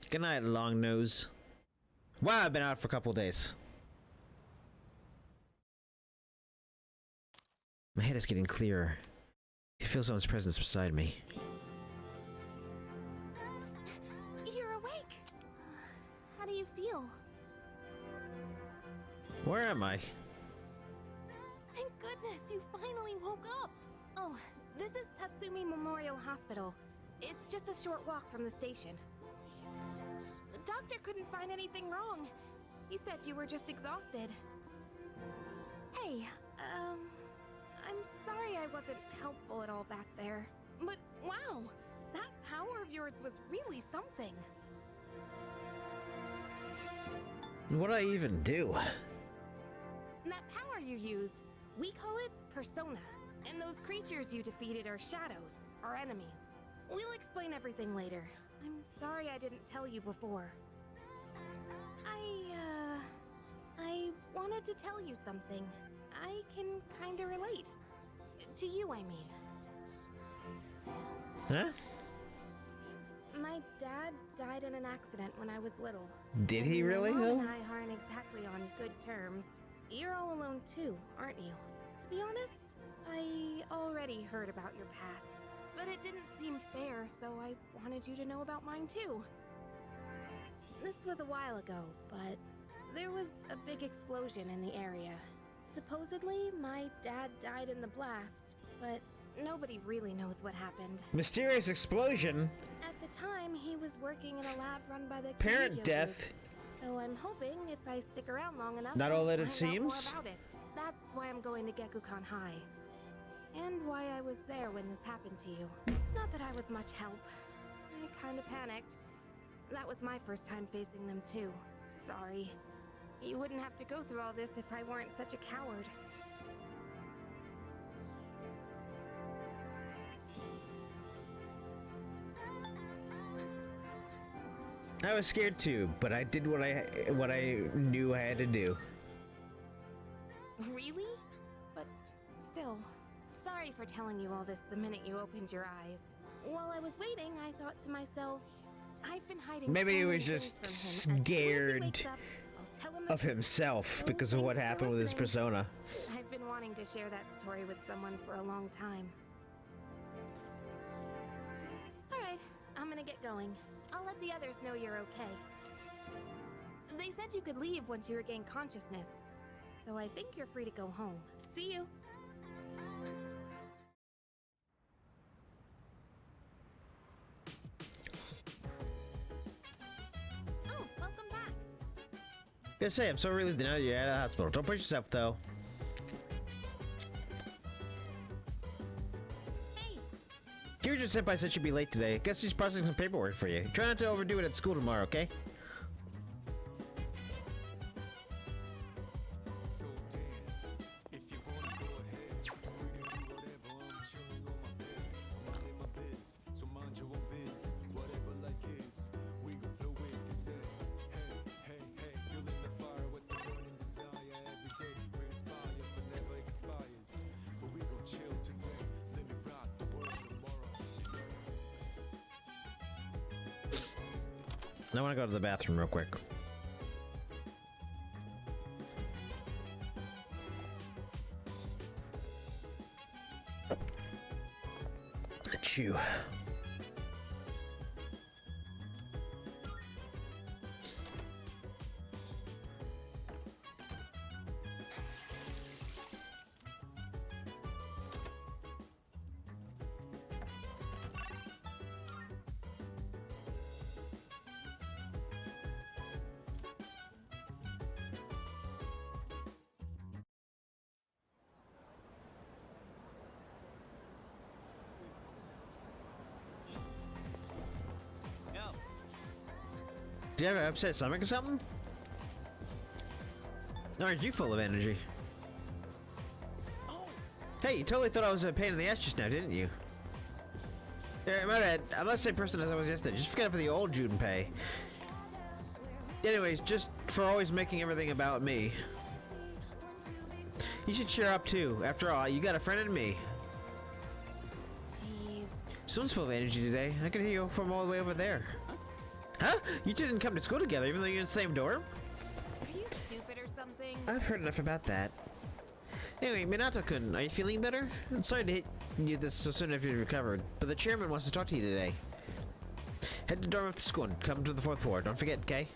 Good night, long nose. Wow, I've been out for a couple days. My head is getting clearer. I feel someone's presence beside me. You're awake. How do you feel? Where am I? Thank goodness you finally woke up. Oh, this is Tatsumi Memorial Hospital. It's just a short walk from the station. The doctor couldn't find anything wrong. He said you were just exhausted. Hey, I'm sorry I wasn't helpful at all back there. But wow, that power of yours was really something. What did I even do? That power you used, we call it Persona. And those creatures you defeated are shadows, our enemies. We'll explain everything later. I'm sorry I didn't tell you before. I wanted to tell you something. I can kinda relate. To you, I mean. Huh? My dad died in an accident when I was little. Did he really, My mom though? and I aren't exactly on good terms. You're all alone too, aren't you? To be honest, I already heard about your past. But it didn't seem fair, so I wanted you to know about mine too. This was a while ago, but there was a big explosion in the area. Supposedly, my dad died in the blast, but nobody really knows what happened. Mysterious explosion? At the time, he was working in a lab run by the Parent Keijo death? group. So I'm hoping if I stick around long enough, Not all that it find out more seems? about it. That's why I'm going to Gekukan High. And why I was there when this happened to you. Not that I was much help. I kinda panicked. That was my first time facing them too. Sorry. You wouldn't have to go through all this if I weren't such a coward. I was scared too, but I did what I knew I had to do. Really? But still, sorry for telling you all this the minute you opened your eyes. While I was waiting, I thought to myself, I've been hiding Maybe so he many was things just from him. As soon as he scared wakes up, I'll tell him the of truth. himself So because of what thanks for happened with his listening. persona. I've been wanting to share that story with someone for a long time. Alright, I'm gonna get going. I'll let the others know you're okay. They said you could leave once you regain consciousness, so I think you're free to go home. See you! Oh, welcome back! Gotta say, I'm so relieved to know you're out of the hospital. Don't push yourself, though. Hey! Kiryu Senpai said she'd be late today. Guess she's processing some paperwork for you. Try not to overdo it at school tomorrow, okay? I want to go to the bathroom real quick. Achoo. Do you have an upset stomach or something? Or are you full of energy? Hey, you totally thought I was a pain in the ass just now, didn't you? Yeah, my bad. I'm not the same person as I was yesterday. Just forget about the old Junpei. Anyways, just for always making everything about me. You should cheer up too. After all, you got a friend in me. Jeez. Someone's full of energy today. I can hear you from all the way over there. Huh? You two didn't come to school together even though you're in the same dorm? Are you stupid or something? I've heard enough about that. Anyway, Minato-kun, are you feeling better? I'm sorry to hit you this so soon after you recovered, but the chairman wants to talk to you today. Head to dorm after school and come to the 4th floor. Don't forget, okay?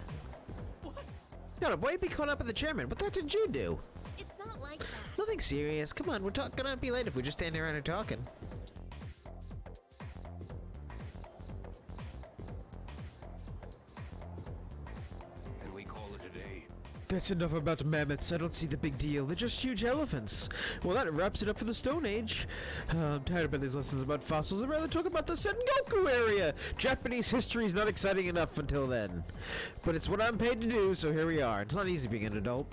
No, boy, be caught up with the chairman. What the heck did you do? It's not like that. Nothing serious. Come on, we're gonna be late if we just stand around here talking. And we call it a day. That's enough about mammoths. I don't see the big deal. They're just huge elephants. Well, that wraps it up for the Stone Age. I'm tired of these lessons about fossils. I'd rather talk about the Sengoku area. Japanese history is not exciting enough until then. But it's what I'm paid to do, so here we are. It's not easy being an adult.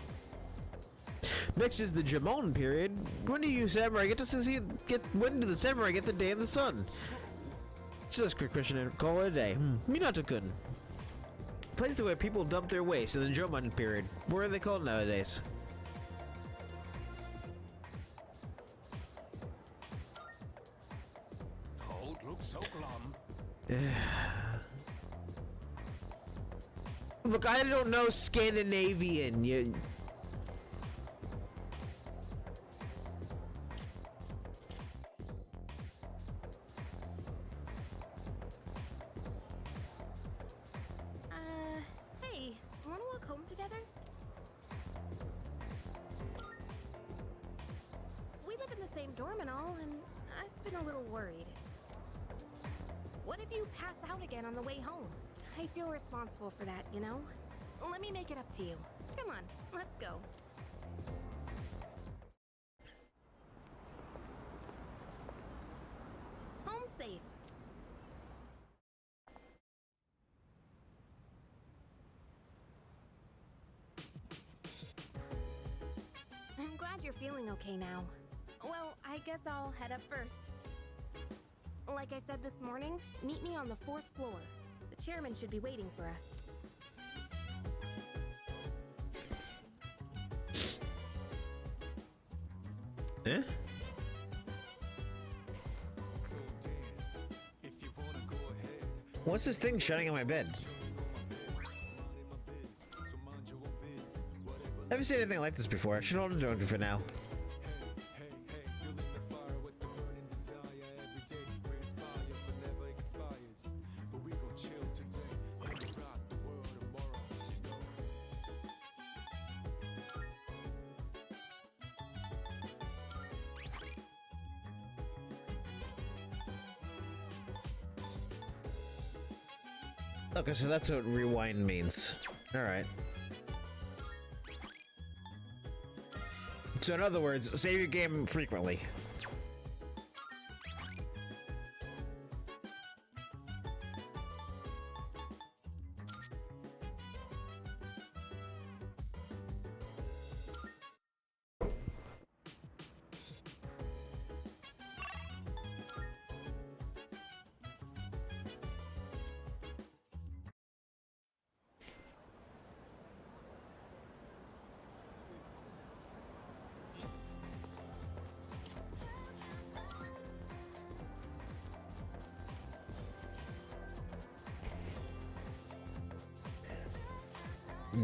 Next is the Jamon period. When do you samurai when do the samurai get the day in the sun? Just a quick question and call it a day. Minato-kun. Place where people dump their waste in the Jomon period. What are they called nowadays? Don't look so glum. Look, I don't know Scandinavian. Hey, wanna walk home together? We live in the same dorm and all, and I've been a little worried. What if you pass out again on the way home? I feel responsible for that, you know? Let me make it up to you. Come on, let's go. Home safe. I'm glad you're feeling okay now. Well, I guess I'll head up first. Like I said this morning, meet me on the 4th floor. The chairman should be waiting for us. Eh? What's this thing shining on my bed? I haven't seen anything like this before. I should hold it on for now. Okay, so that's what rewind means. Alright. So in other words, save your game frequently.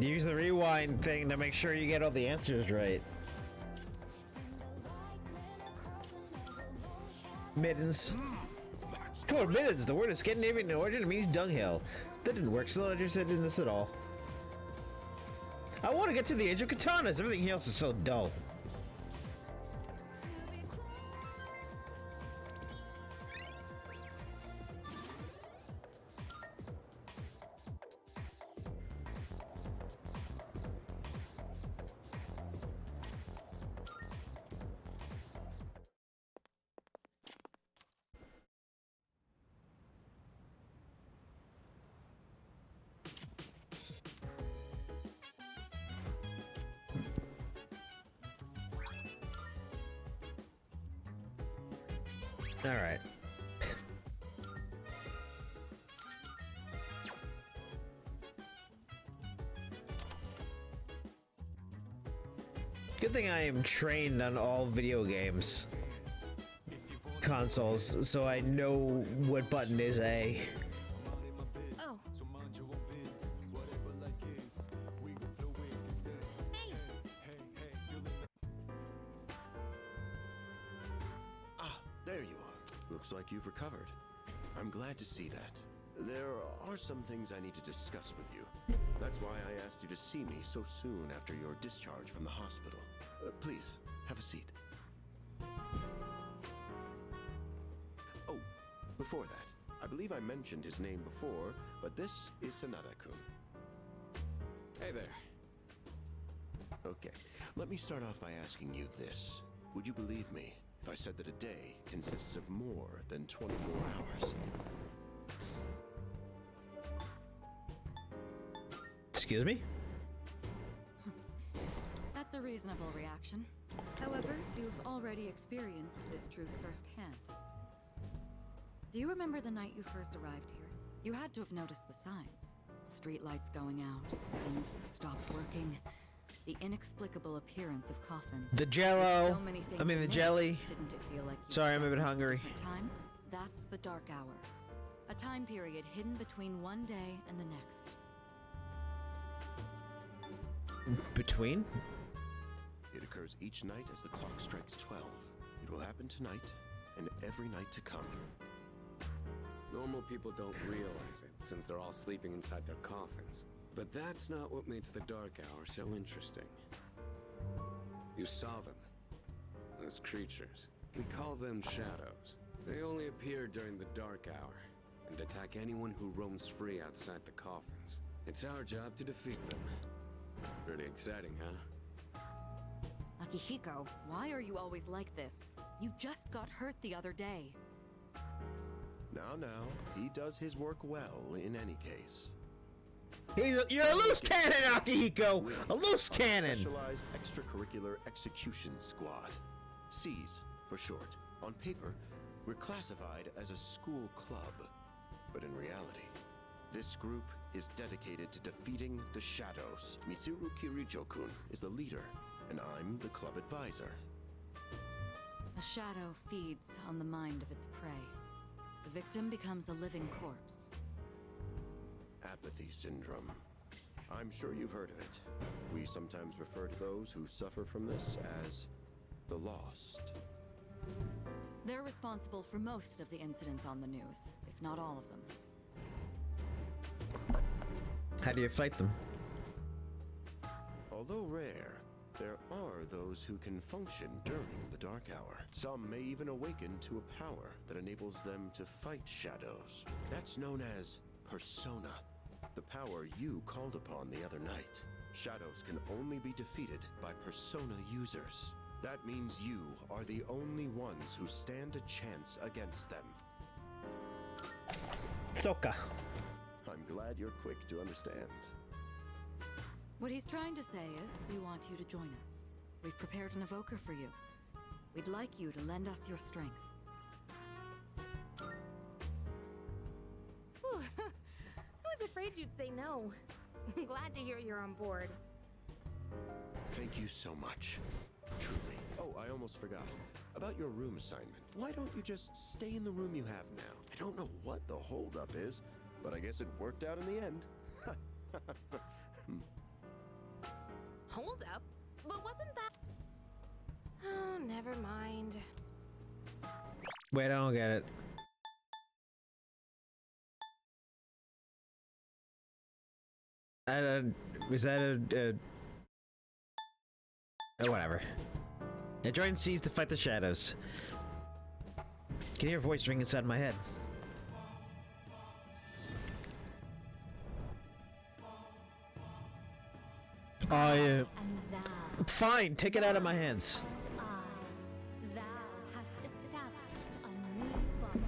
Use the rewind thing to make sure you get all the answers right. Mittens. Come on, mittens. The word is Scandinavian in origin. It means dunghill. That didn't work. Still not interested in this at all. I want to get to the age of katanas. Everything else is so dull. All right. Good thing I am trained on all video games consoles, so I know what button is A. Oh, There you are. Looks like you've recovered. I'm glad to see that. There are some things I need to discuss with you. That's why I asked you to see me so soon after your discharge from the hospital. Please, have a seat. Oh, before that, I believe I mentioned his name before, but this is Sanada-kun. Hey there. Okay, let me start off by asking you this. Would you believe me if I said that a day consists of more than 24 hours? Excuse me? That's a reasonable reaction. However, you've already experienced this truth firsthand. Do you remember the night you first arrived here? You had to have noticed the signs. Street lights going out, things that stopped working, the inexplicable appearance of coffins. The jello. So many things I mean, the amiss, jelly. Didn't it feel like you Sorry, I'm a bit stepped into hungry. different time? That's the Dark Hour. A time period hidden between one day and the next. Between? It occurs each night as the clock strikes 12. It will happen tonight and every night to come. Normal people don't realize it, since they're all sleeping inside their coffins. But that's not what makes the Dark Hour so interesting. You saw them. Those creatures. We call them shadows. They only appear during the Dark Hour, and attack anyone who roams free outside the coffins. It's our job to defeat them. Pretty exciting, huh? Akihiko, why are you always like this? You just got hurt the other day. Now, he does his work well in any case. You're a loose cannon, Akihiko! A loose Our cannon! Specialized Extracurricular Execution Squad. SEAS for short. On paper, we're classified as a school club. But in reality, this group is dedicated to defeating the Shadows. Mitsuru Kirijo-kun is the leader, and I'm the club advisor. A shadow feeds on the mind of its prey. The victim becomes a living corpse. Apathy syndrome. I'm sure you've heard of it. We sometimes refer to those who suffer from this as the lost. They're responsible for most of the incidents on the news, if not all of them. How do you fight them? Although rare, there are those who can function during the Dark Hour. Some may even awaken to a power that enables them to fight shadows. That's known as Persona, the power you called upon the other night. Shadows can only be defeated by Persona users. That means you are the only ones who stand a chance against them. Soka. I'm glad you're quick to understand. What he's trying to say is, we want you to join us. We've prepared an evoker for you. We'd like you to lend us your strength. Whew. I was afraid you'd say no. I'm glad to hear you're on board. Thank you so much. Truly. Oh, I almost forgot. About your room assignment. Why don't you just stay in the room you have now? I don't know what the holdup is, but I guess it worked out in the end. Hold up? But wasn't that... Oh, never mind. Wait, I don't get it. Was that oh, whatever. I joined Seas to fight the shadows. Can hear a voice ring inside my head. Oh, yeah. And thou, Fine, take it out of my hands. I, thou hast established a new bond.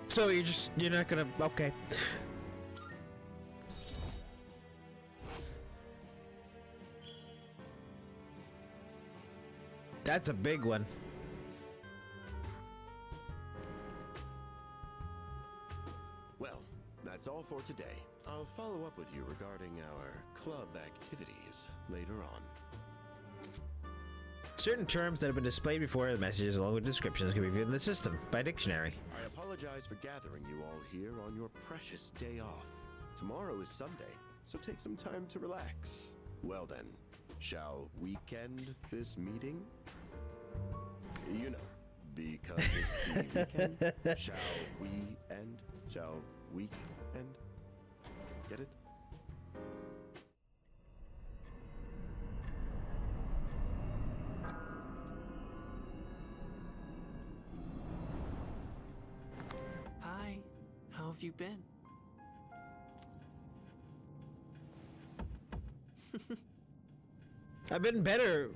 So you're not gonna, okay. That's a big one. Well, that's all for today. I'll follow up with you regarding our club activities later on. Certain terms that have been displayed before the messages along with descriptions can be viewed in the system by dictionary. I apologize for gathering you all here on your precious day off. Tomorrow is Sunday, so take some time to relax. Well then, Shall weekend this meeting? You know, because it's the weekend. Shall we end? Shall we end? Get it? Hi, how have you been? I've been better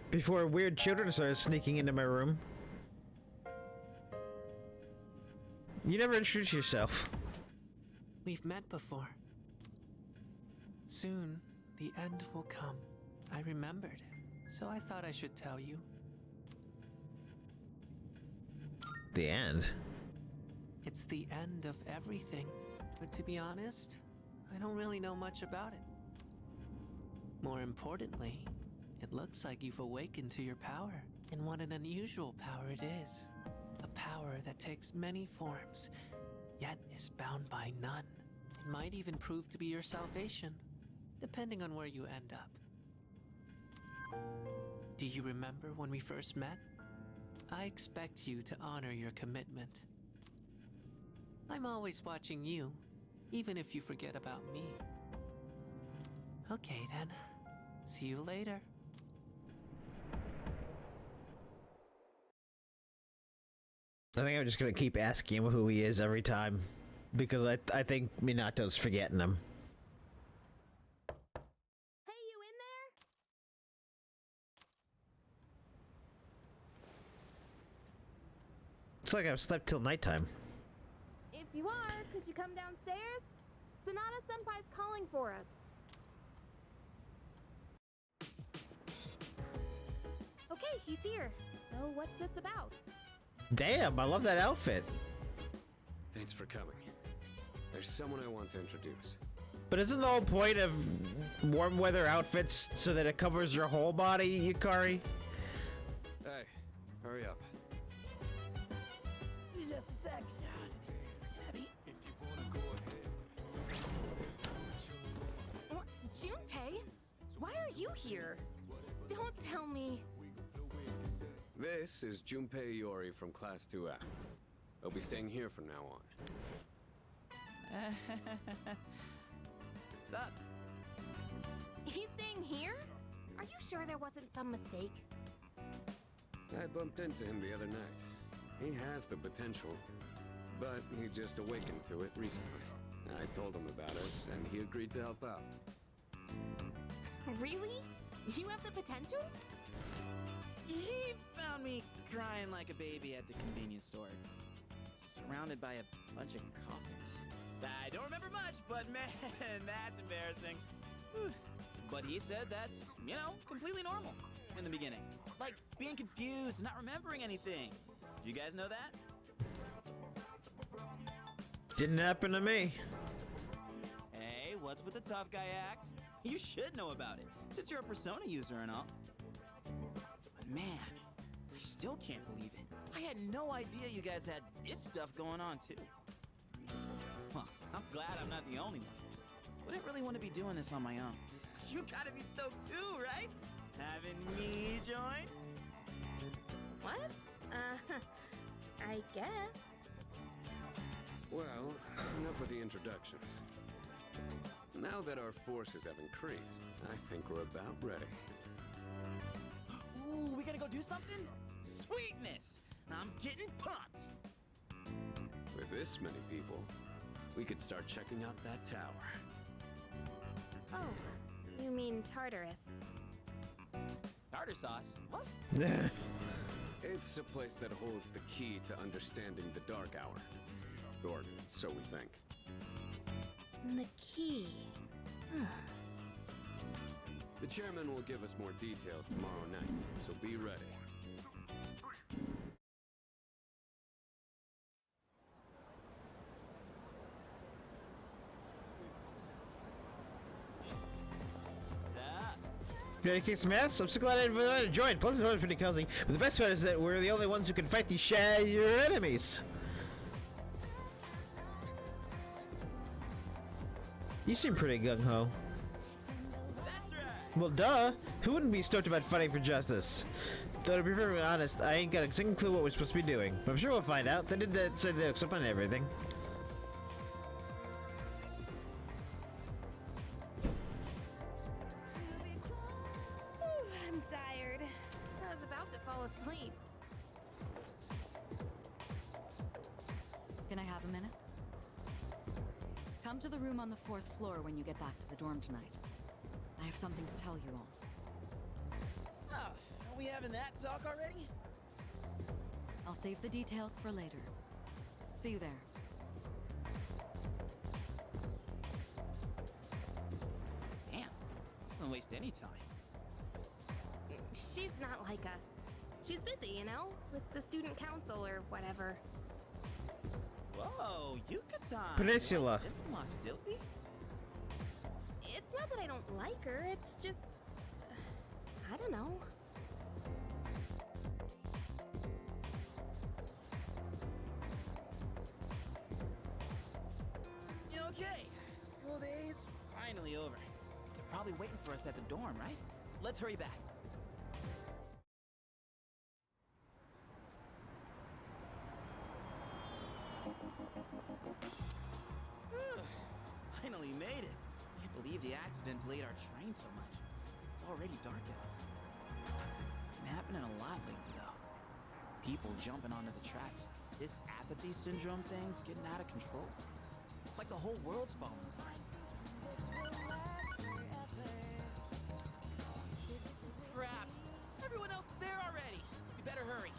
before weird children started sneaking into my room. You never introduced yourself. We've met before. Soon, the end will come. I remembered, so I thought I should tell you. The end? It's the end of everything, but to be honest, I don't really know much about it. More importantly, it looks like you've awakened to your power, and what an unusual power it is. A power that takes many forms, yet is bound by none. It might even prove to be your salvation, depending on where you end up. Do you remember when we first met? I expect you to honor your commitment. I'm always watching you, even if you forget about me. Okay then, see you later. I think I'm just gonna keep asking him who he is every time, because I think Minato's forgetting him. Hey, you in there? It's like I've slept till nighttime. If you are, could you come downstairs? Sonata Senpai's calling for us. Okay, he's here. So what's this about? Damn, I love that outfit. Thanks for coming. There's someone I want to introduce. But isn't the whole point of warm weather outfits so that it covers your whole body, Yukari? Hey, hurry up. Just a sec. Abby. If you wanna go ahead. What? Junpei? Why are you here? Don't tell me. This is Junpei Iori from Class 2F. I'll be staying here from now on. What's up? He's staying here? Are you sure there wasn't some mistake? I bumped into him the other night. He has the potential, but he just awakened to it recently. I told him about us, and he agreed to help out. Really? You have the potential? He found me crying like a baby at the convenience store, surrounded by a bunch of coffins. I don't remember much, but man, that's embarrassing. Whew. But he said that's, completely normal in the beginning. Like being confused and not remembering anything. Do you guys know that? Didn't happen to me. Hey, what's with the tough guy act? You should know about it, since you're a Persona user and all. But man, I still can't believe it. I had no idea you guys had this stuff going on too. Well, I'm glad I'm not the only one. Wouldn't really want to be doing this on my own. You gotta be stoked too, right? Having me join? What? I guess. Well, enough with the introductions. Now that our forces have increased, I think we're about ready. Ooh, we gotta go do something? Sweetness! I'm getting pumped! With this many people, we could start checking out that tower. Oh, you mean Tartarus. Tartar sauce? What? It's a place that holds the key to understanding the Dark Hour. Or so we think. The key. The chairman will give us more details tomorrow night, so be ready. Ready to kick some ass? I'm so glad I invited to join. Plus, it's pretty cozy. But the best part is that we're the only ones who can fight these your enemies. You seem pretty gung-ho. That's right! Well, duh. Who wouldn't be stoked about fighting for justice? Though, to be very honest, I ain't got a single clue what we're supposed to be doing. But I'm sure we'll find out. They did say they looked up on everything. I'm tired. I was about to fall asleep. Can I have a minute? Come to the room on the 4th floor when you get back to the dorm tonight. I have something to tell you all. Oh, are we having that talk already? I'll save the details for later. See you there. Damn, doesn't waste any time. She's not like us. She's busy, you know, with the student council or whatever. Whoa, Yucatan. Peninsula. Sense some hostility? It's not that I don't like her, it's just... I don't know. Okay, school days finally over. They're probably waiting for us at the dorm, right? Let's hurry back. Finally made it. Can't believe the accident delayed our train so much. It's already dark out. Been happening a lot lately, though. People jumping onto the tracks. This apathy syndrome thing's getting out of control. It's like the whole world's falling apart. Crap! Everyone else is there already. We better hurry.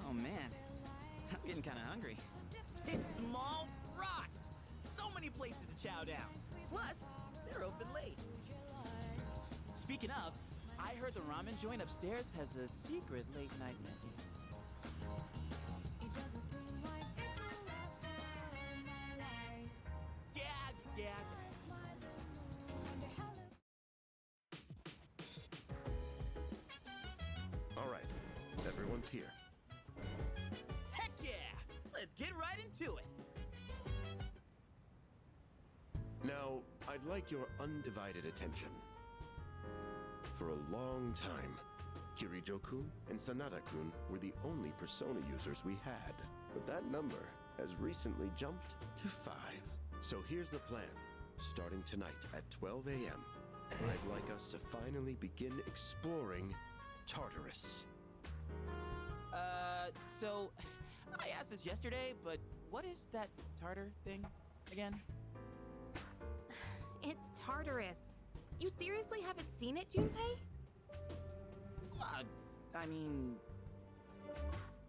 Oh man, I'm getting kind of hungry. It's Small Rocks! So many places to chow down. Plus, they're open late. Speaking of, I heard the ramen joint upstairs has a secret late-night menu. Yeah. All right, everyone's here. Heck yeah! Let's get right into it. Now, I'd like your undivided attention. For a long time, Kirijo-kun and Sanada-kun were the only Persona users we had. But that number has recently jumped to 5. So here's the plan. Starting tonight at 12 a.m., I'd like us to finally begin exploring Tartarus. So, I asked this yesterday, but what is that tartar thing again? It's Tartarus. You seriously haven't seen it, Junpei? I mean...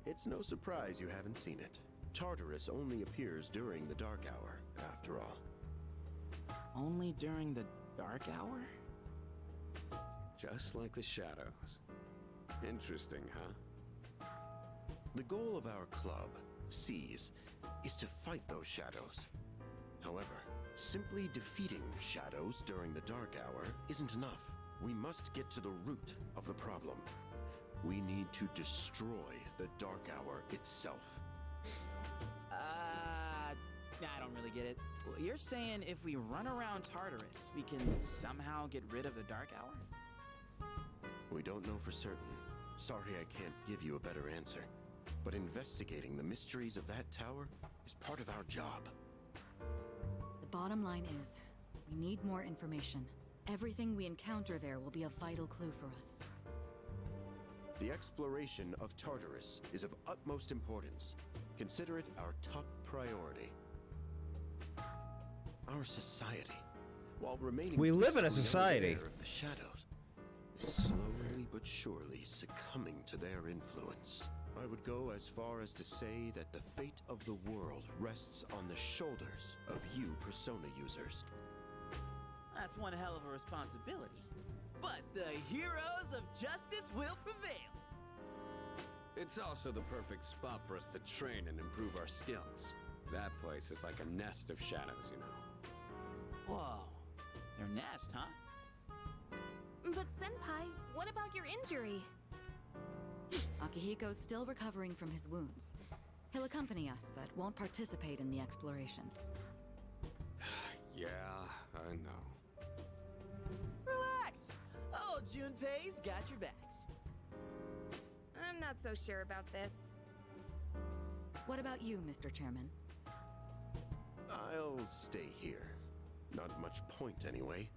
It's no surprise you haven't seen it. Tartarus only appears during the dark hour, after all. Only during the dark hour? Just like the shadows. Interesting, huh? The goal of our club, Seize, is to fight those shadows. However, simply defeating shadows during the dark hour isn't enough. We must get to the root of the problem. We need to destroy the dark hour itself. I don't really get it. Well, you're saying if we run around Tartarus, we can somehow get rid of the dark hour? We don't know for certain. Sorry I can't give you a better answer. But investigating the mysteries of that tower is part of our job. The bottom line is, we need more information. Everything we encounter there will be a vital clue for us. The exploration of Tartarus is of utmost importance. Consider it our top priority. Our society, while remaining We live in a blissfully society. unaware of the shadows, is slowly but surely succumbing to their influence. I would go as far as to say that the fate of the world rests on the shoulders of you Persona users. That's one hell of a responsibility. But the heroes of justice will prevail. It's also the perfect spot for us to train and improve our skills. That place is like a nest of shadows, you know. Whoa. Your nest, huh? But Senpai, what about your injury? Akihiko's still recovering from his wounds. He'll accompany us, but won't participate in the exploration. Yeah, I know. Relax! Oh, Junpei's got your backs. I'm not so sure about this. What about you, Mr. Chairman? I'll stay here. Not much point anyway,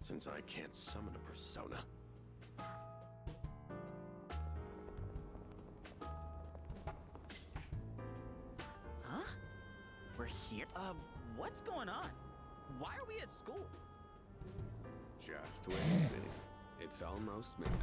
since I can't summon a persona. Huh? We're here? What's going on? Why are we at school? Just wait and see. It's almost midnight.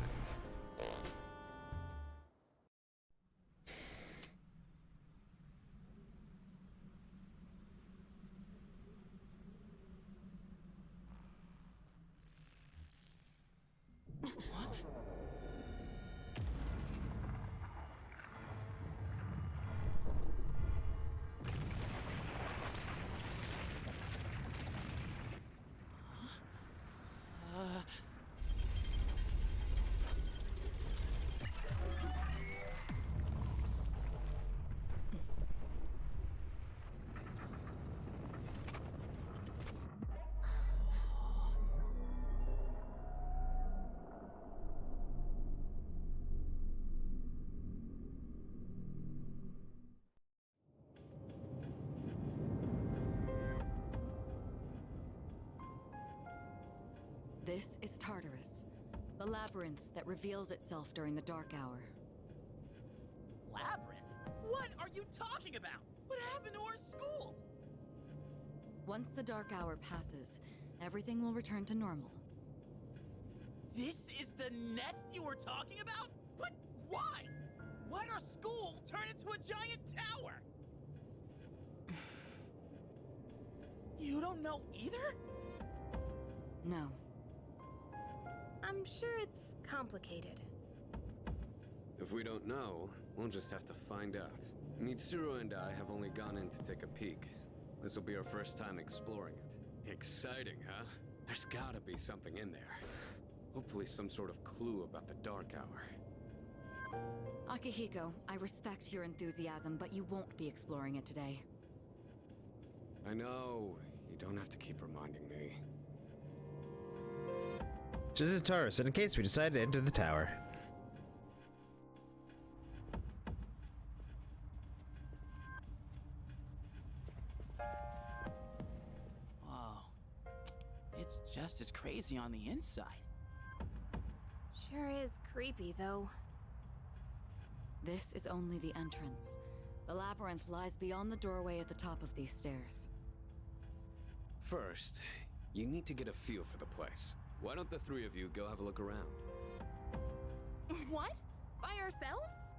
This is Tartarus, the labyrinth that reveals itself during the Dark Hour. Labyrinth? What are you talking about? What happened to our school? Once the Dark Hour passes, everything will return to normal. This is the nest you were talking about? But why? Why'd our school turn into a giant tower? You don't know either? No. I'm sure it's complicated. If we don't know, we'll just have to find out. Mitsuru and I have only gone in to take a peek. This will be our first time exploring it. Exciting, huh? There's gotta be something in there. Hopefully some sort of clue about the Dark Hour. Akihiko, I respect your enthusiasm, but you won't be exploring it today. I know. You don't have to keep reminding me. This is Taurus, and in case we decide to enter the tower. Whoa. It's just as crazy on the inside. Sure is creepy, though. This is only the entrance. The labyrinth lies beyond the doorway at the top of these stairs. First, you need to get a feel for the place. Why don't the three of you go have a look around? What? By ourselves?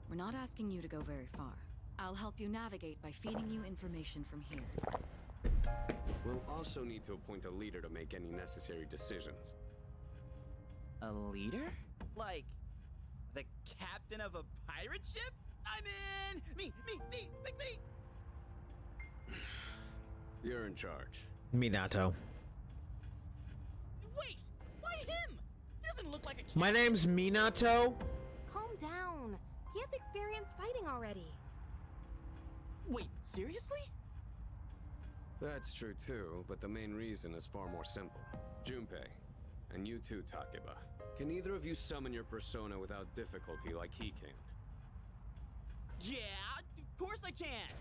We're not asking you to go very far. I'll help you navigate by feeding you information from here. We'll also need to appoint a leader to make any necessary decisions. A leader? Like, the captain of a pirate ship? I'm in! Me! Pick me! You're in charge. Minato. Wait! Why him? He doesn't look like a captain. My name's Minato. Calm down. He has experience fighting already. Wait, seriously? That's true too, but the main reason is far more simple. Junpei, and you too, Takeba. Can either of you summon your persona without difficulty like he can? Yeah, of course I can!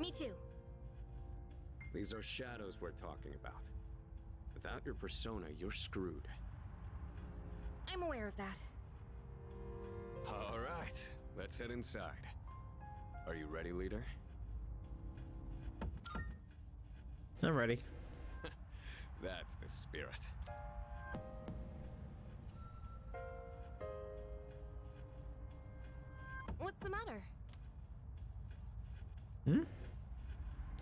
Me too. These are shadows we're talking about. Without your persona, you're screwed. I'm aware of that. All right, let's head inside. Are you ready, leader? I'm ready. That's the spirit. What's the matter?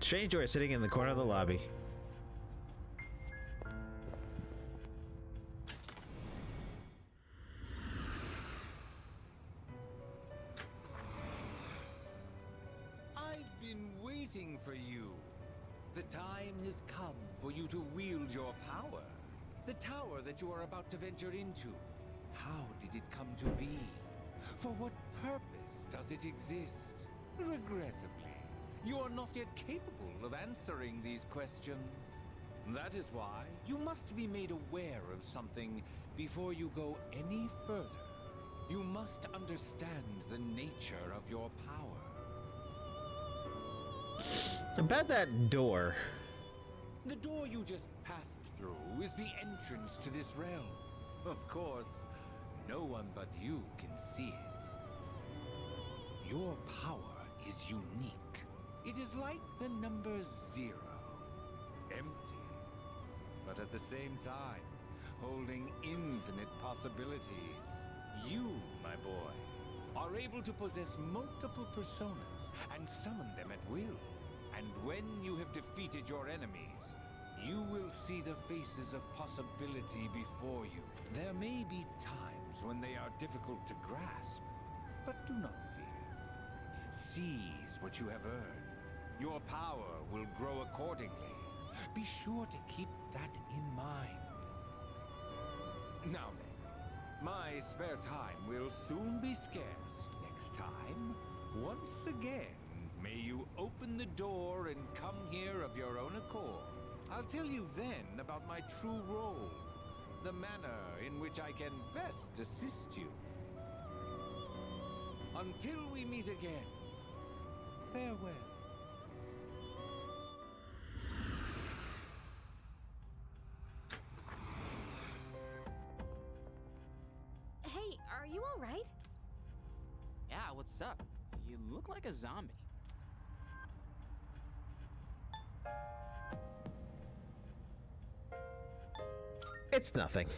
Strange door sitting in the corner of the lobby. I've been waiting for you. The time has come for you to wield your power. The tower that you are about to venture into. How did it come to be? For what purpose purpose does it exist? Regrettably, you are not yet capable of answering these questions. That is why you must be made aware of something before you go any further. You must understand the nature of your power. About that door. The door you just passed through is the entrance to this realm. Of course, no one but you can see it. Your power is unique. It is like the number 0. Empty, but at the same time, holding infinite possibilities. You, my boy, are able to possess multiple personas and summon them at will. And when you have defeated your enemies, you will see the faces of possibility before you. There may be times when they are difficult to grasp, but do not fear. Seize what you have earned. Your power will grow accordingly. Be sure to keep that in mind. Now then, my spare time will soon be scarce. Next time, once again, may you open the door and come here of your own accord. I'll tell you then about my true role, the manner in which I can best assist you. Until we meet again, farewell. Hey, are you all right? Yeah, what's up? You look like a zombie. It's nothing.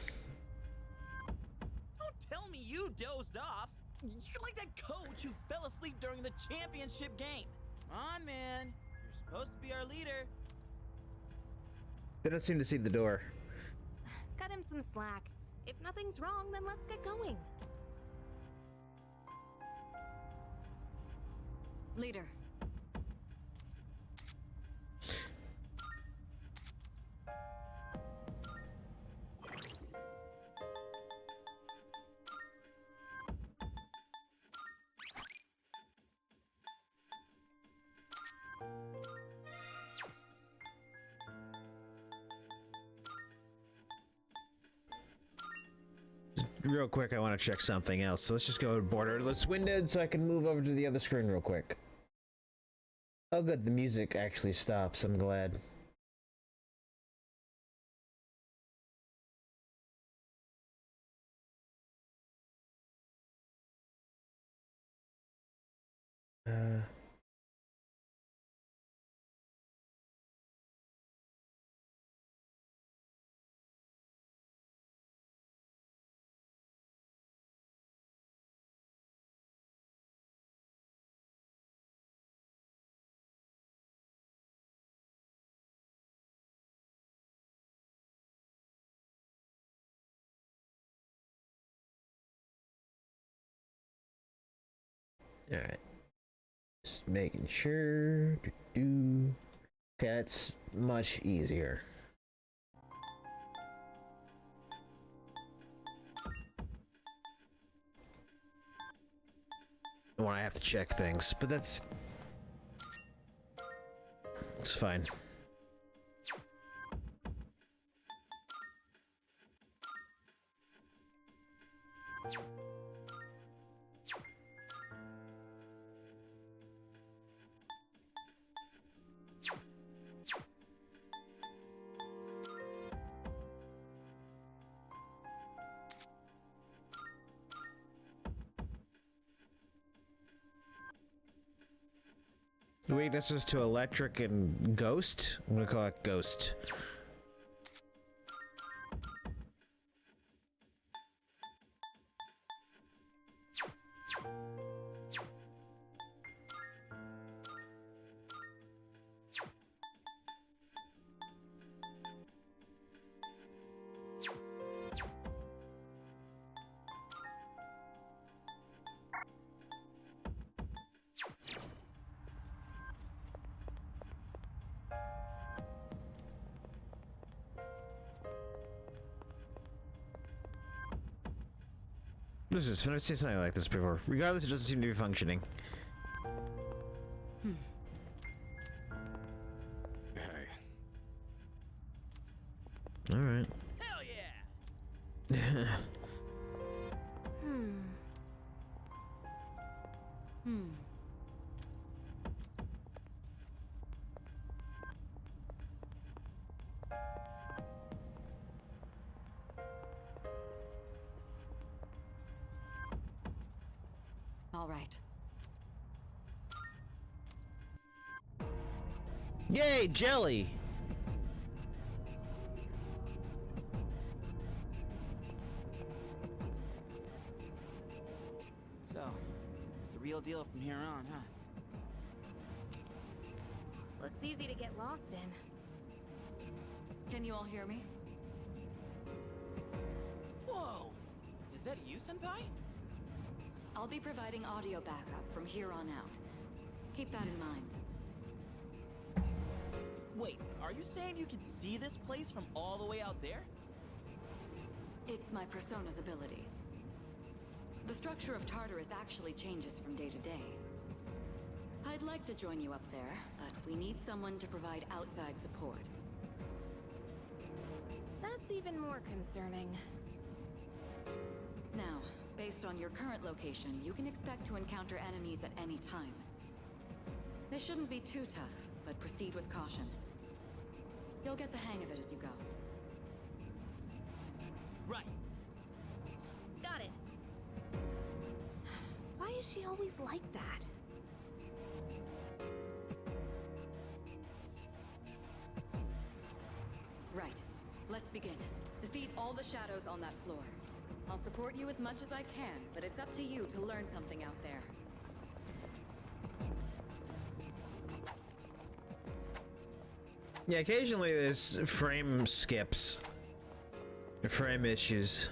Don't tell me you dozed off. You're like that coach who fell asleep during the championship game. Come on, man. You're supposed to be our leader. They don't seem to see the door. Cut him some slack. If nothing's wrong, then let's get going. Leader. Real quick, I want to check something else. So let's just go borderless winded so I can move over to the other screen real quick. Oh good, the music actually stops. I'm glad. Alright. Just making sure. Okay, that's much easier. When I have to check things, but it's fine. Weaknesses to electric and ghost? I'm gonna call it ghost. What is this? I've never seen something like this before. Regardless, it doesn't seem to be functioning. Hey. Alright. Hell yeah! All right. Yay, jelly! So, it's the real deal from here on, huh? Looks easy to get lost in. Can you all hear me? Whoa! Is that you, Senpai? I'll be providing audio backup from here on out. Keep that in mind. Wait, are you saying you can see this place from all the way out there? It's my persona's ability. The structure of Tartarus actually changes from day to day. I'd like to join you up there, but we need someone to provide outside support. That's even more concerning. Now, based on your current location, you can expect to encounter enemies at any time. This shouldn't be too tough, but proceed with caution. You'll get the hang of it as you go. Right. Got it. Why is she always like that? Right. Let's begin. Defeat all the shadows on that floor. I'll support you as much as I can, but it's up to you to learn something out there. Yeah, occasionally there's frame skips. Frame issues.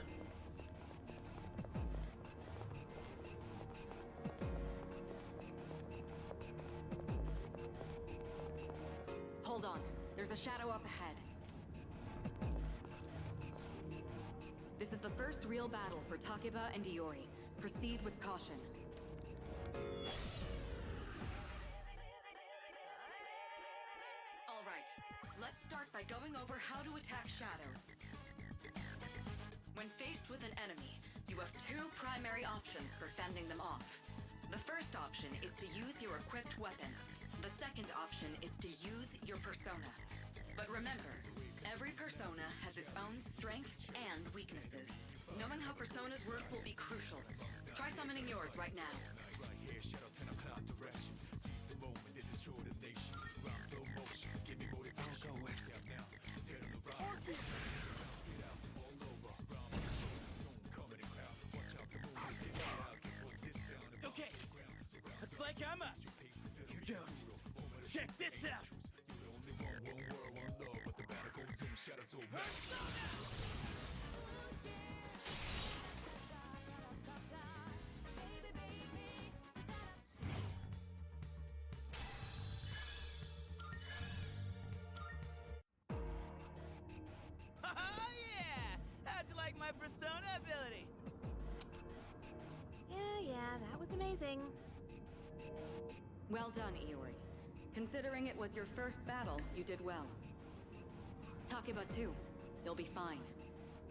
Hold on. There's a shadow up ahead. This is the first real battle for Takeba and Iori. Proceed with caution. All right. Let's start by going over how to attack shadows. When faced with an enemy, you have two primary options for fending them off. The first option is to use your equipped weapon. The second option is to use your persona. But remember, every persona has its own strengths and weaknesses. Knowing how personas work will be crucial. Try summoning yours right now. Okay, looks like I'm up. Here goes. Check this out. Yeah! How'd you like my persona ability? Yeah, that was amazing. Well done, Iori. Considering it was your first battle, you did well. Takeba too. You'll be fine.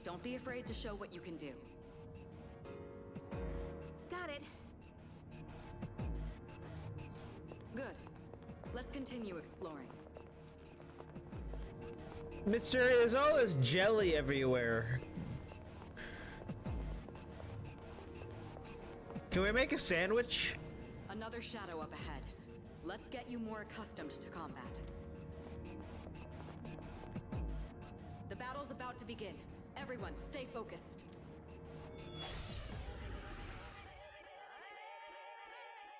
Don't be afraid to show what you can do. Got it. Good. Let's continue exploring. Mitsuri, there's all this jelly everywhere. Can we make a sandwich? Another shadow up ahead. Let's get you more accustomed to combat. The battle's about to begin. Everyone, stay focused.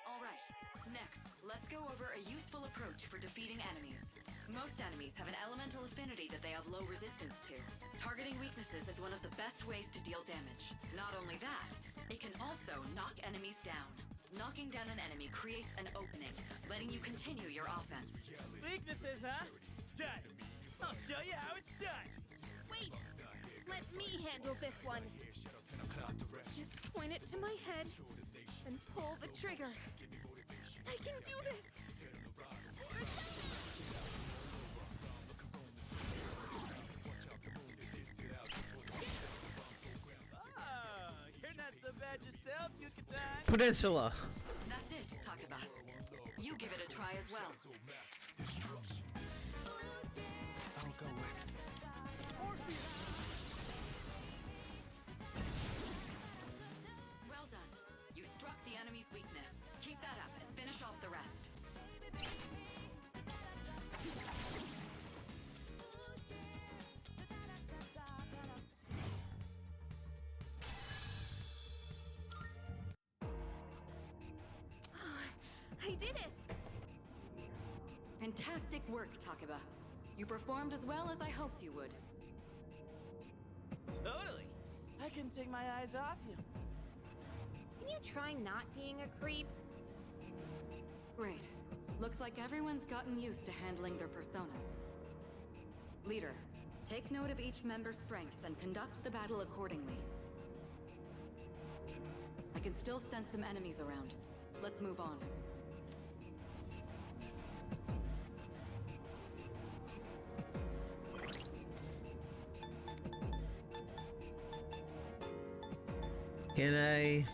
All right, next, let's go over a useful approach for defeating enemies. Most enemies have an elemental affinity that they have low resistance to. Targeting weaknesses is one of the best ways to deal damage. Not only that, it can also knock enemies down. Knocking down an enemy creates an opening, letting you continue your offense. Weaknesses, huh? Got it. I'll show you how it's done. Wait! Let me handle this one. Just point it to my head and pull the trigger. I can do this! Ah, you're not so bad yourself, Yucatan. Peninsula. That's it, Takeba. You give it a try as well. I'll go with. Well done. You struck the enemy's weakness. Keep that up and finish off the rest. I did it! Fantastic work, Takeba. You performed as well as I hoped you would. Totally. I couldn't take my eyes off you. Can you try not being a creep? Great. Looks like everyone's gotten used to handling their personas. Leader, take note of each member's strengths and conduct the battle accordingly. I can still sense some enemies around. Let's move on. Can I?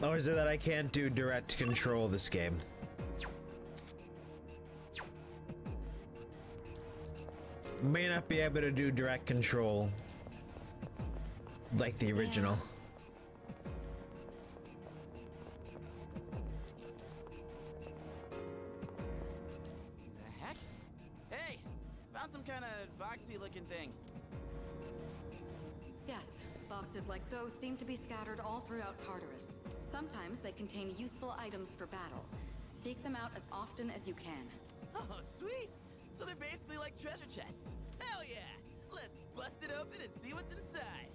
Or is it that I can't do direct control this game? May not be able to do direct control like the original. The heck? Hey, found some kind of boxy looking thing. Yes, boxes like those seem to be scattered all throughout Tartarus. Sometimes they contain useful items for battle. Seek them out as often as you can. Oh, sweet. So they're basically like treasure chests. Hell yeah! Let's bust it open and see what's inside.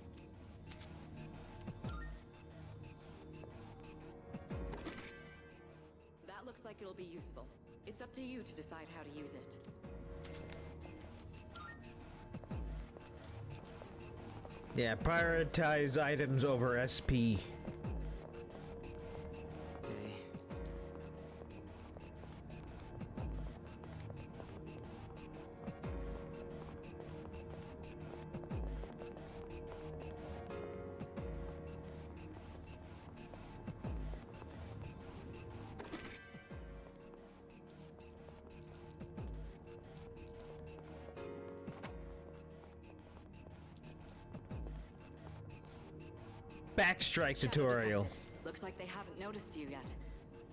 That looks like it'll be useful. It's up to you to decide how to use it. Yeah, prioritize items over SP. Backstrike Shadow tutorial. detected. Looks like they haven't noticed you yet.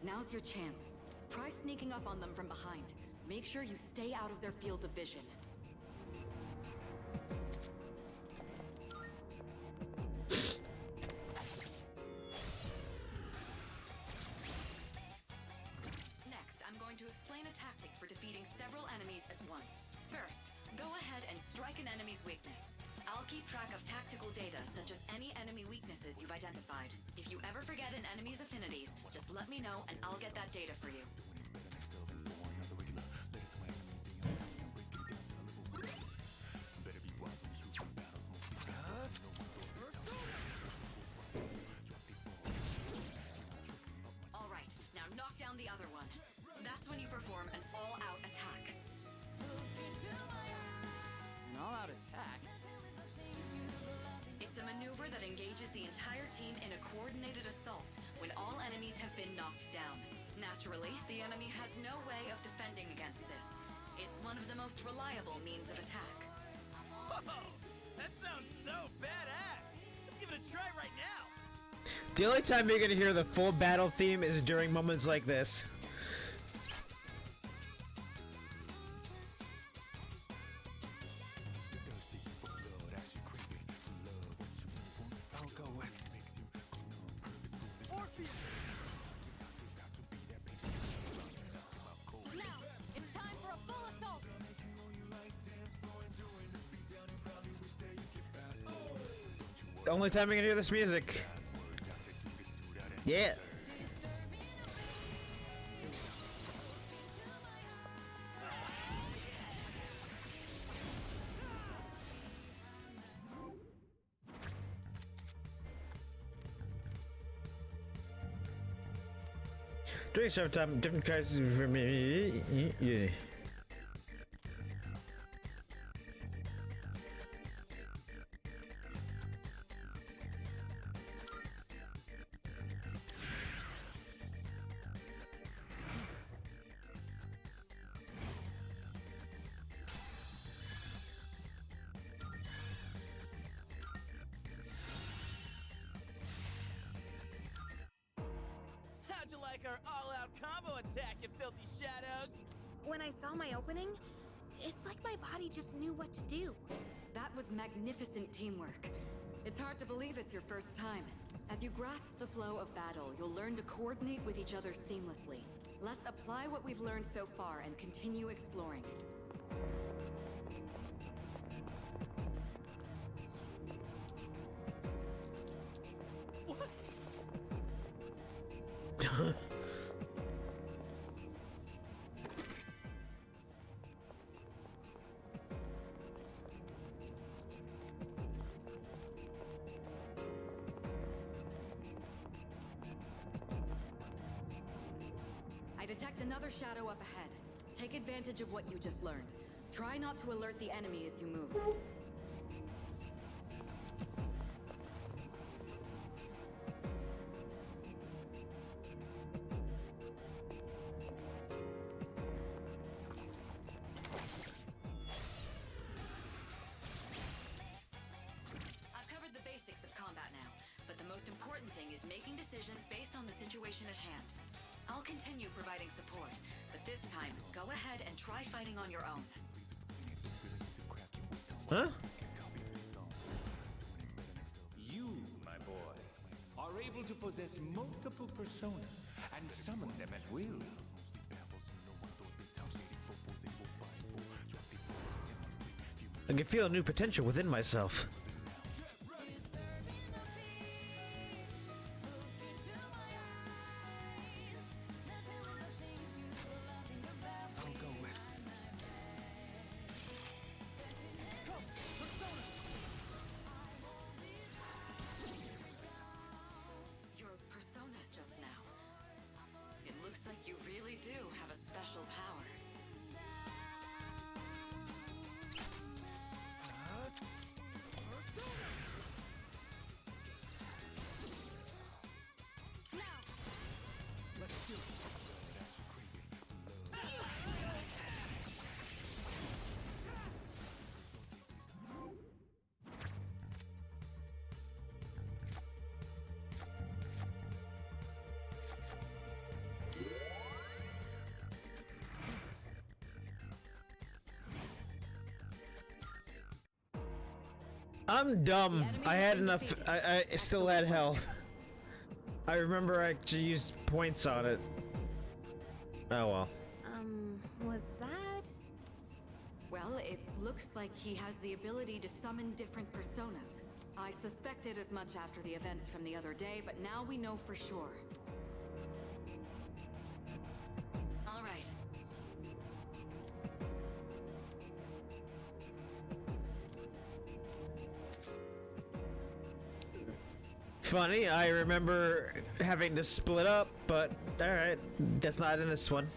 Now's your chance. Try sneaking up on them from behind. Make sure you stay out of their field of vision. Next, I'm going to explain a tactic for defeating several enemies at once. First, go ahead and strike an enemy's weakness. I'll keep track of tactical data, such as any enemy weaknesses you've identified. If you ever forget an enemy's affinities, just let me know and I'll get that data for you. Alright, now knock down the other one. That's when you perform an all-out attack. An all-out attack? It's a maneuver that engages the entire team in a coordinated assault when all enemies have been knocked down. Naturally, the enemy has no way of defending against this. It's one of the most reliable means of attack. Whoa! That sounds so badass! Let's give it a try right now! The only time you're gonna hear the full battle theme is during moments like this. I'll go with. Now, it's time for a full assault! only time I can hear this music. Yeah. Doing sometime different kinds for me. Yeah. How'd you like our all-out combo attack, you filthy shadows? When I saw my opening, it's like my body just knew what to do. That was magnificent teamwork. It's hard to believe it's your first time. As you grasp the flow of battle, you'll learn to coordinate with each other seamlessly. Let's apply what we've learned so far and continue exploring. I detect another shadow up ahead. Take advantage of what you just learned. Try not to alert the enemy as you move. I've covered the basics of combat now, but the most important thing is making decisions based on the situation at hand. I'll continue providing support, but this time, go ahead and try fighting on your own. Huh? You, my boy, are able to possess multiple personas and summon them at will. I can feel a new potential within myself. Your persona just now. It looks like you really do have a special power. I'm dumb. I had enough. I still had health. I remember I actually used points on it. Oh well. Was that? Well, it looks like he has the ability to summon different personas. I suspected as much after the events from the other day, but now we know for sure. All right. Funny, I remember having to split up, but alright, that's not in this one.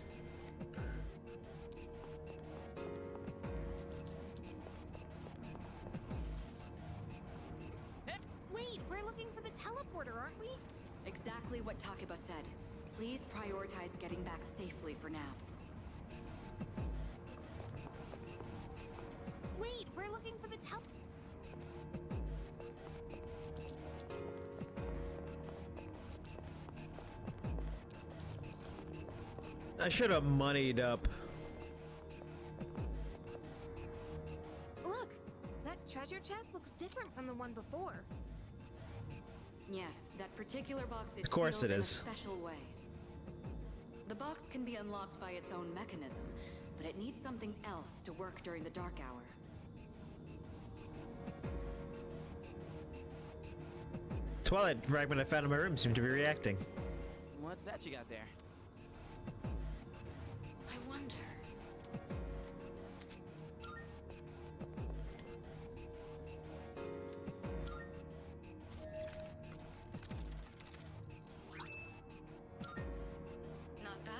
Wait, we're looking for the teleporter, aren't we? Exactly what Takeba said. Please prioritize getting back safely for now. Wait, we're looking for the I should have moneyed up. Look, that treasure chest looks different from the one before. Yes, that particular box is Of course sealed it in is. a special way. The box can be unlocked by its own mechanism, but it needs something else to work during the dark hour. Twilight fragment I found in my room seemed to be reacting. What's that you got there? I wonder. Not bad.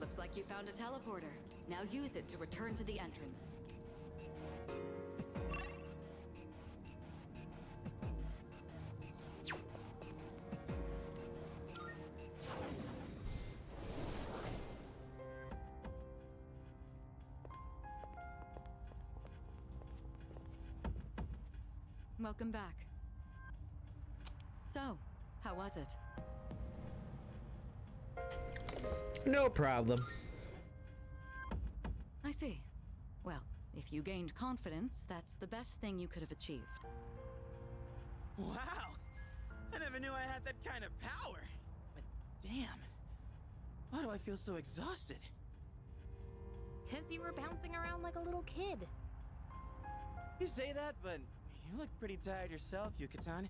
Looks like you found a teleporter. Now use it to return to the entrance. Welcome back. So, how was it? No problem. I see. Well, if you gained confidence, that's the best thing you could have achieved. Wow! I never knew I had that kind of power. But damn, why do I feel so exhausted? 'Cause you were bouncing around like a little kid. You say that, but you look pretty tired yourself, Yucatan.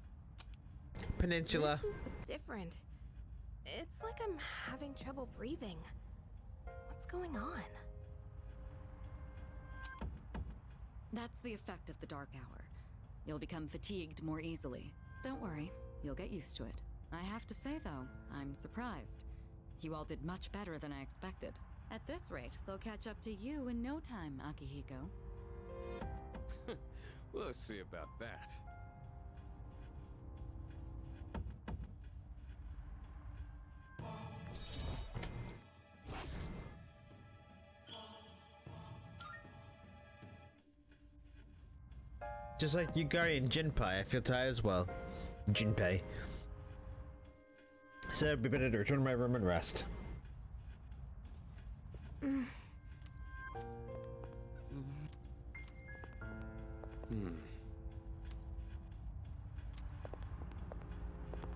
Peninsula. This is different. It's like I'm having trouble breathing. What's going on? That's the effect of the dark hour. You'll become fatigued more easily. Don't worry, you'll get used to it. I have to say, though, I'm surprised. You all did much better than I expected. At this rate, they'll catch up to you in no time, Akihiko. We'll see about that. Just like Yugari and Jinpei, I feel tired as well. Jinpei. So it'd be better to return to my room and rest.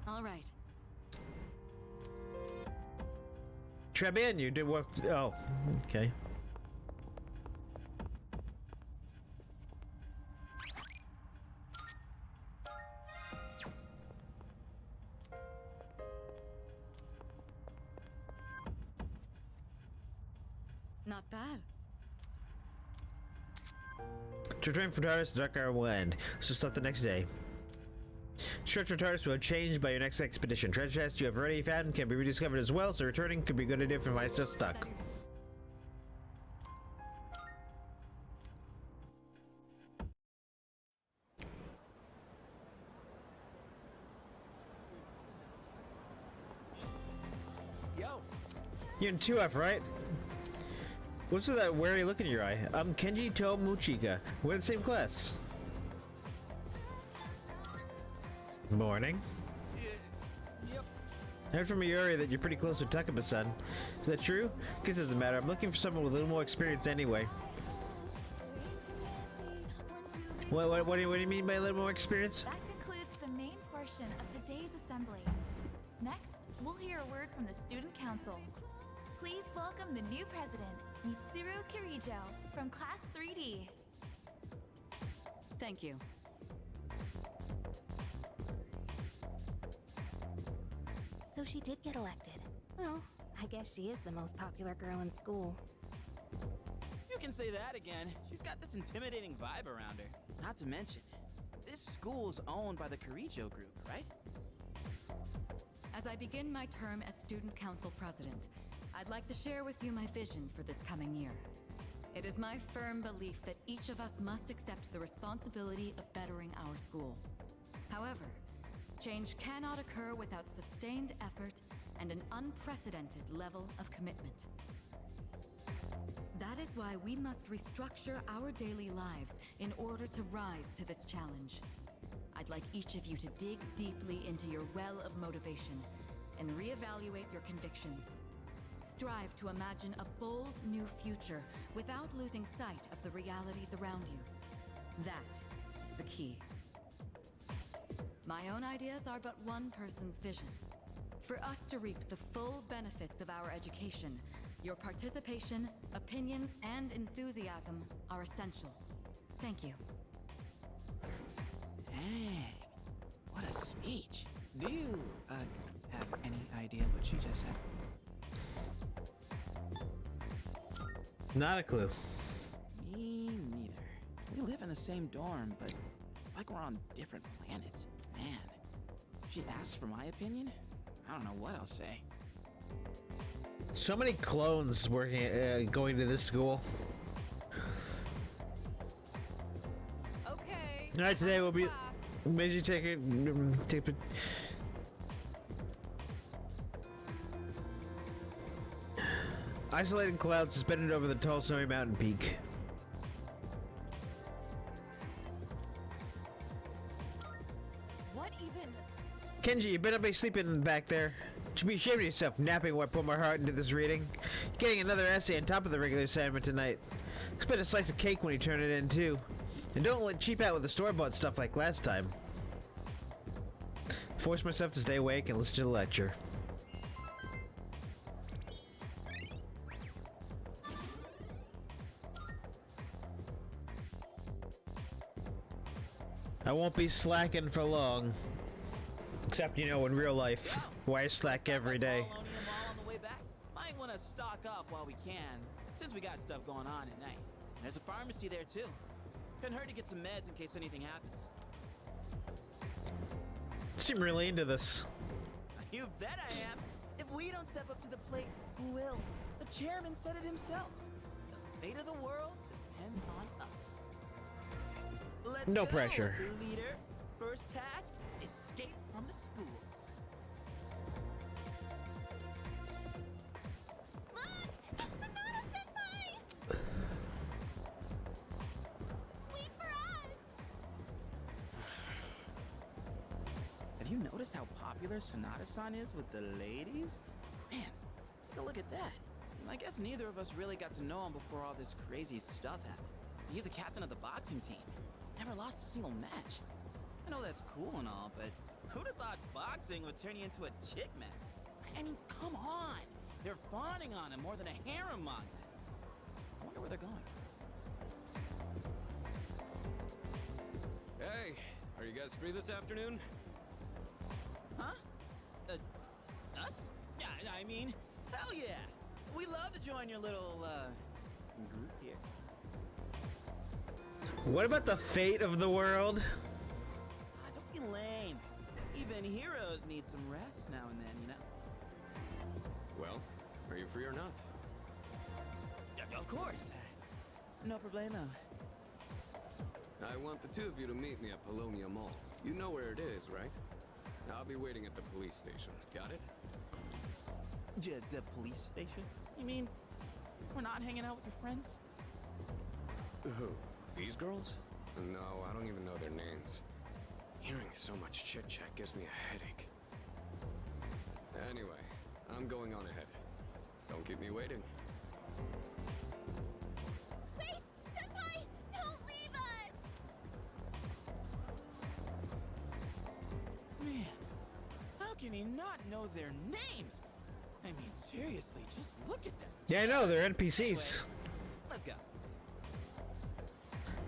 All right. Très bien, you did work. Oh, okay. Not bad. To return from TARDIS, the dark hour will end. So start the next day. Structure TARDIS will change by your next expedition. Treasure chests you have already found can be rediscovered as well, so returning could be a good idea if you find stuff stuck. Yo! You're in 2F, right? What's with that wary look in your eye? I'm Kenji Tomochika. We're in the same class. Morning. Yep. I heard from Mayuri that you're pretty close with Takaba-san. Is that true? Guess it doesn't matter. I'm looking for someone with a little more experience anyway. What do you mean by a little more experience? That concludes the main portion of today's assembly. Next, we'll hear a word from the Student Council. Please welcome the new president, Mitsuru Kirijo, from Class 3D. Thank you. So she did get elected. Well, I guess she is the most popular girl in school. You can say that again. She's got this intimidating vibe around her. Not to mention, this school's owned by the Kirijo group, right? As I begin my term as Student Council President, I'd like to share with you my vision for this coming year. It is my firm belief that each of us must accept the responsibility of bettering our school. However, change cannot occur without sustained effort and an unprecedented level of commitment. That is why we must restructure our daily lives in order to rise to this challenge. I I'd like each of you to dig deeply into your well of motivation and reevaluate your convictions. Strive to imagine a bold new future without losing sight of the realities around you. That is the key. My own ideas are but one person's vision. For us to reap the full benefits of our education, your participation, opinions, and enthusiasm are essential. Thank you. Dang. What a speech. Do you, have any idea what she just said? Not a clue. Me neither. We live in the same dorm, but it's like we're on different planets. Man, if she asks for my opinion, I don't know what I'll say. So many clones working, going to this school. Okay. All right, today we'll be. class. Maybe take it. Take it. Isolated clouds suspended over the tall snowy mountain peak. What even? Kenji, you better be sleeping back there. You should be ashamed of yourself napping while I put my heart into this reading. You're getting another essay on top of the regular assignment tonight. Expect a slice of cake when you turn it in, too. And don't let cheap out with the store-bought stuff like last time. Force myself to stay awake and listen to the lecture. I won't be slacking for long. Except, you know, in real life, why I slack every day. Polonium Mall on the way back. Might want to stock up while we can, since we got stuff going on at night. There's a pharmacy there too. Couldn't hurt to get some meds in case anything happens. Seem really into this. You bet I am. If we don't step up to the plate, who will? The chairman said it himself. The fate of the world depends on us. Let's No go, pressure. Leader. First task, escape from the school. Look! It's Sonata-senpai! Wait for us! Have you noticed how popular Sonata-san is with the ladies? Man, take a look at that. I guess neither of us really got to know him before all this crazy stuff happened. He's the captain of the boxing team. Never lost a single match. I know that's cool and all, but who'd have thought boxing would turn you into a chick match? I mean, come on! They're fawning on him more than a harem manga. I wonder where they're going. Hey, are you guys free this afternoon? Huh? Us? Yeah, I mean, hell yeah! We'd love to join your little, group here. What about the fate of the world? Ah, don't be lame. Even heroes need some rest now and then, you know? Well, are you free or not? Yeah, of course. No problemo. I want the two of you to meet me at Polonia Mall. You know where it is, right? I'll be waiting at the police station. Got it? The police station? You mean we're not hanging out with your friends? Who? These girls? No, I don't even know their names. Hearing so much chit-chat gives me a headache. Anyway, I'm going on ahead. Don't keep me waiting. Wait! Senpai! Don't leave us! Man, how can he not know their names? I mean, seriously, just look at them. Yeah, I know, they're Anyway, NPCs. let's go.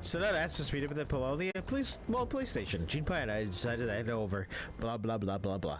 So that asked us to meet up at the Polonia police station. Junpei and I decided to head over. Blah, blah, blah, blah, blah.